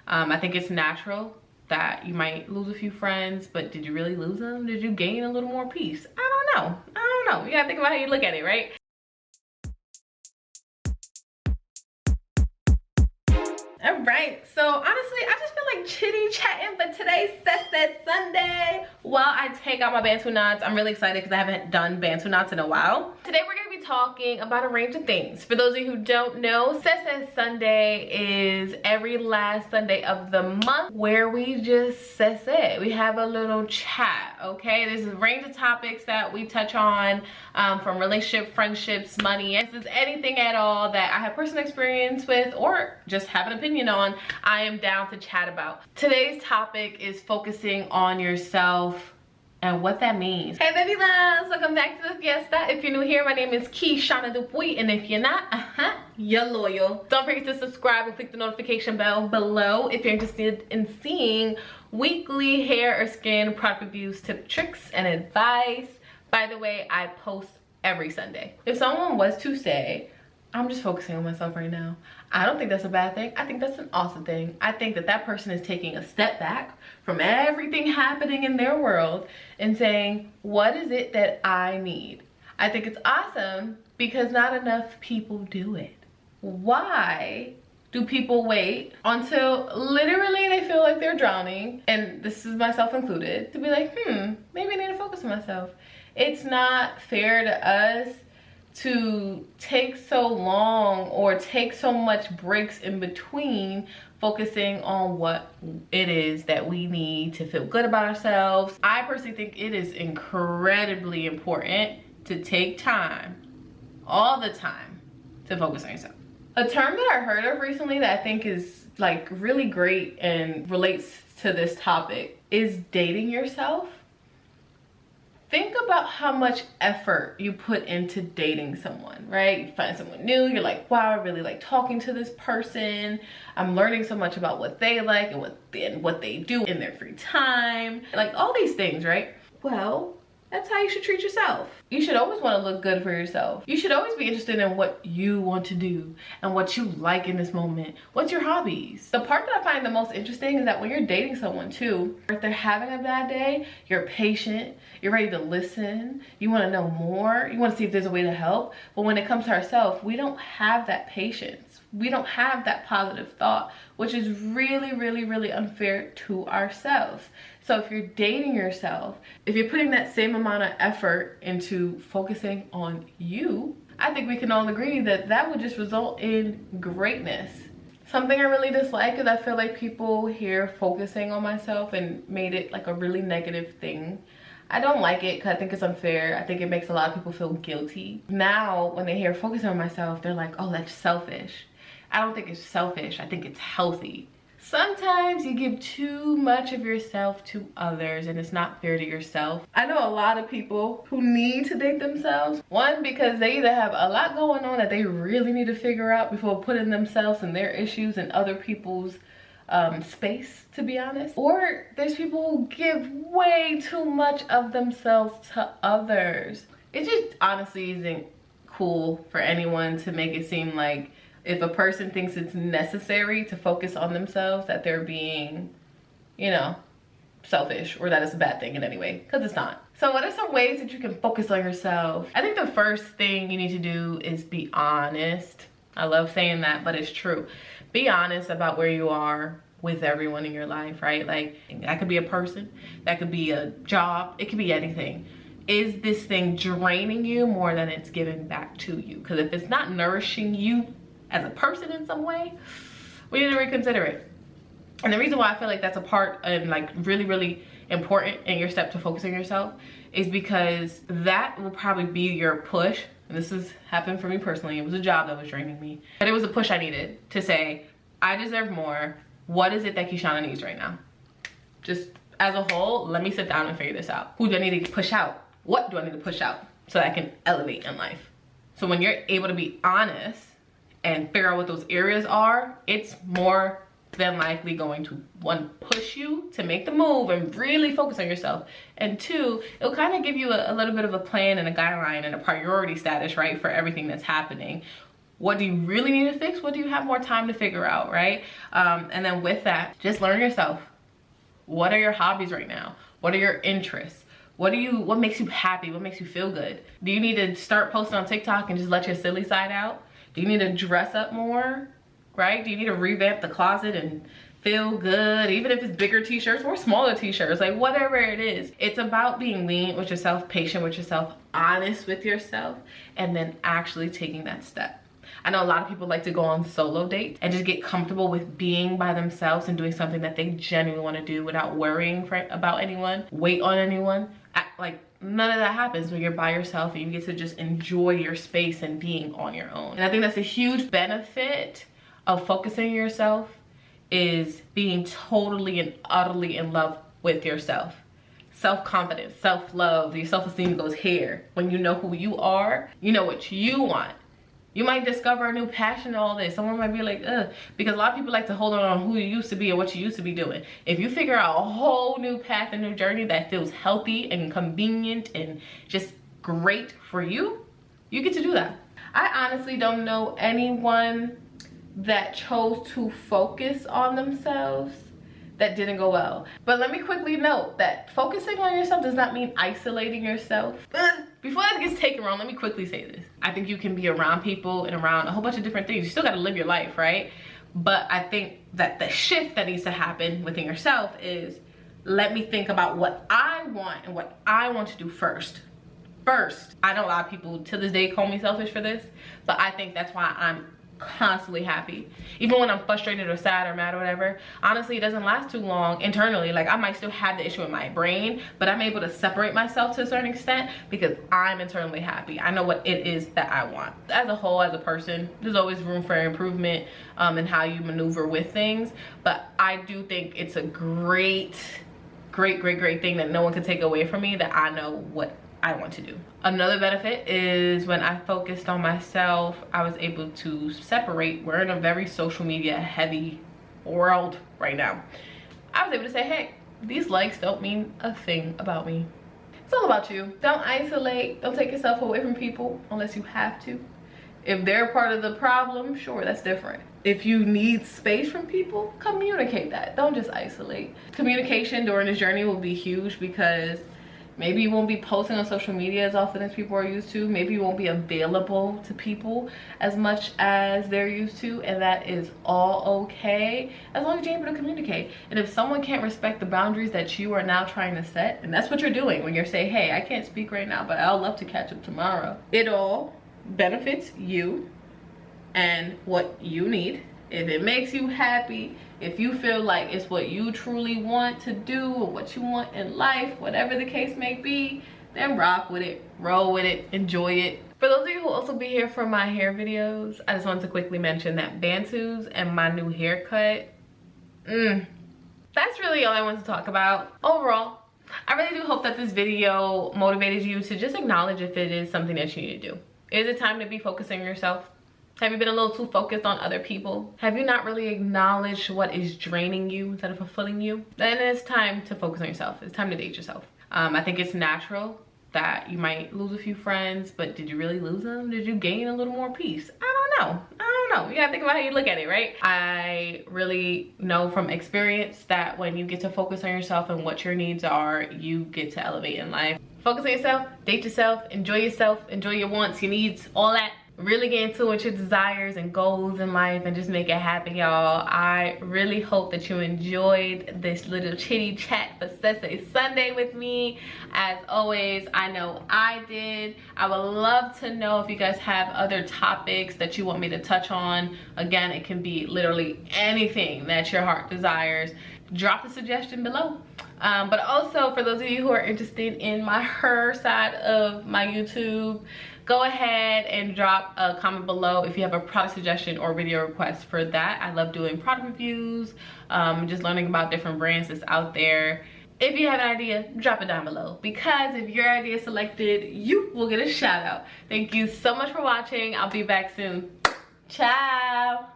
I think it's natural that you might lose a few friends, but did you really lose them? Did you gain a little more peace? I don't know. You gotta think about how you look at it, right? All right, so honestly, I just feel like chitty chatting, but today's SESE Sunday. While I take out my Bantu knots, I'm really excited because I haven't done Bantu knots in a while. Today we're gonna be talking about a range of things. For those of you who don't know, SESE Sunday is every last Sunday of the month where we just SESE. We have a little chat, okay? There's a range of topics that we touch on, from relationship, friendships, money. This is anything at all that I have personal experience with or just have an opinion on, I am down to chat about. Today's topic is focusing on yourself and what that means. Hey baby loves, welcome back to the fiesta. If you're new here, my name is Keyshana Dupuy, and if you're not, you're loyal. Don't forget to subscribe and click the notification bell below if you're interested in seeing weekly hair or skin product reviews, tip, tricks, and advice. By the way, I post every Sunday. If someone was to say, I'm just focusing on myself right now, I don't think that's a bad thing. I think that's an awesome thing. I think that that person is taking a step back from everything happening in their world and saying, what is it that I need? I think it's awesome because not enough people do it. Why do people wait until literally they feel like they're drowning, and this is myself included, to be like, maybe I need to focus on myself? It's not fair to us to take so long or take so much breaks in between focusing on what it is that we need to feel good about ourselves. I personally think it is incredibly important to take time, all the time, to focus on yourself. A term that I heard of recently that I think is like really great and relates to this topic is dating yourself. Think about how much effort you put into dating someone, right? You find someone new, you're like, wow, I really like talking to this person. I'm learning so much about what they like and what they do in their free time. Like all these things, right? Well, that's how you should treat yourself. You should always want to look good for yourself. You should always be interested in what you want to do and what you like in this moment. What's your hobbies? The part that I find the most interesting is that when you're dating someone too, if they're having a bad day, you're patient, you're ready to listen, you want to know more, you want to see if there's a way to help. But when it comes to ourselves, we don't have that patience. We don't have that positive thought, which is really, really, really unfair to ourselves. So if you're dating yourself, if you're putting that same amount of effort into focusing on you, I think we can all agree that that would just result in greatness. Something I really dislike is I feel like people hear focusing on myself and made it like a really negative thing. I don't like it because I think it's unfair. I think it makes a lot of people feel guilty. Now, when they hear focusing on myself, they're like, oh, that's selfish. I don't think it's selfish. I think it's healthy. Sometimes you give too much of yourself to others and it's not fair to yourself. I know a lot of people who need to date themselves. One, because they either have a lot going on that they really need to figure out before putting themselves and their issues in other people's space, to be honest. Or there's people who give way too much of themselves to others. It just honestly isn't cool for anyone to make it seem like if a person thinks it's necessary to focus on themselves, that they're being, you know, selfish, or that it's a bad thing in any way, because it's not. So what are some ways that you can focus on yourself? I think the first thing you need to do is be honest. I love saying that, but it's true. Be honest about where you are with everyone in your life, right? Like, that could be a person, that could be a job, it could be anything. Is this thing draining you more than it's giving back to you? Because if it's not nourishing you as a person in some way, we need to reconsider it. And the reason why I feel like that's a part and like really, really important in your step to focusing on yourself is because that will probably be your push. And this has happened for me personally. It was a job that was draining me, but it was a push I needed to say, I deserve more. What is it that Keyshana needs right now? Just as a whole, let me sit down and figure this out. Who do I need to push out? What do I need to push out so that I can elevate in life? So when you're able to be honest and figure out what those areas are, it's more than likely going to, one, push you to make the move and really focus on yourself, and two, it'll kind of give you a little bit of a plan and a guideline and a priority status, right, for everything that's happening. What do you really need to fix? What do you have more time to figure out, right? And then with that, just learn yourself. What are your hobbies right now? What are your interests? What makes you happy? What makes you feel good? Do you need to start posting on TikTok and just let your silly side out? Do you need to dress up more, right? Do you need to revamp the closet and feel good, even if it's bigger t-shirts or smaller t-shirts, like whatever it is? It's about being lenient with yourself, patient with yourself, honest with yourself, and then actually taking that step. I know a lot of people like to go on solo dates and just get comfortable with being by themselves and doing something that they genuinely want to do without worrying about anyone, wait on anyone. Like, none of that happens when you're by yourself and you get to just enjoy your space and being on your own. And I think that's a huge benefit of focusing on yourself, is being totally and utterly in love with yourself. Self-confidence, self-love, your self-esteem goes here. When you know who you are, you know what you want. You might discover a new passion and all this. Someone might be like, ugh, because a lot of people like to hold on who you used to be or what you used to be doing. If you figure out a whole new path and new journey that feels healthy and convenient and just great for you, you get to do that. I honestly don't know anyone that chose to focus on themselves that didn't go well. But let me quickly note that focusing on yourself does not mean isolating yourself. Before that gets taken wrong, let me quickly say this. I think you can be around people and around a whole bunch of different things. You still gotta live your life, right? But I think that the shift that needs to happen within yourself is, let me think about what I want and what I want to do first. I know a lot of people to this day call me selfish for this, but I think that's why I'm constantly happy. Even when I'm frustrated or sad or mad or whatever, honestly, it doesn't last too long internally. Like, I might still have the issue in my brain, but I'm able to separate myself to a certain extent because I'm internally happy. I know what it is that I want. As a whole, as a person, there's always room for improvement in how you maneuver with things, but I do think it's a great thing that no one can take away from me, that I know what I want to do. Another benefit is when I focused on myself, I was able to separate. We're in a very social media heavy world right now. I was able to say, hey, these likes don't mean a thing about me. It's all about you. Don't isolate. Don't take yourself away from people unless you have to. If they're part of the problem, sure, that's different. If you need space from people, communicate that. Don't just isolate. Communication during this journey will be huge, because maybe you won't be posting on social media as often as people are used to. Maybe you won't be available to people as much as they're used to, and that is all okay, as long as you're able to communicate. And if someone can't respect the boundaries that you are now trying to set, and that's what you're doing when you're saying, hey, I can't speak right now, but I'll love to catch up tomorrow. It all benefits you and what you need. If it makes you happy, if you feel like it's what you truly want to do or what you want in life, whatever the case may be, then rock with it, roll with it, enjoy it. For those of you who also be here for my hair videos, I just wanted to quickly mention that Bantus and my new haircut, that's really all I wanted to talk about. Overall, I really do hope that this video motivated you to just acknowledge if it is something that you need to do. Is it time to be focusing on yourself? Have you been a little too focused on other people? Have you not really acknowledged what is draining you instead of fulfilling you? Then it's time to focus on yourself. It's time to date yourself. I think it's natural that you might lose a few friends, but did you really lose them? Did you gain a little more peace? I don't know. You gotta think about how you look at it, right? I really know from experience that when you get to focus on yourself and what your needs are, you get to elevate in life. Focus on yourself, date yourself, enjoy your wants, your needs, all that. Really get into what your desires and goals in life and just make it happen, y'all. I really hope that you enjoyed this little chitty chat for SESE Sunday with me. As always, I know I did. I would love to know if you guys have other topics that you want me to touch on. Again, it can be literally anything that your heart desires. Drop the suggestion below. But also, for those of you who are interested in my hair side of my YouTube, go ahead and drop a comment below if you have a product suggestion or video request for that. I love doing product reviews, just learning about different brands that's out there. If you have an idea, drop it down below, because if your idea is selected, you will get a shout out. Thank you so much for watching. I'll be back soon. Ciao.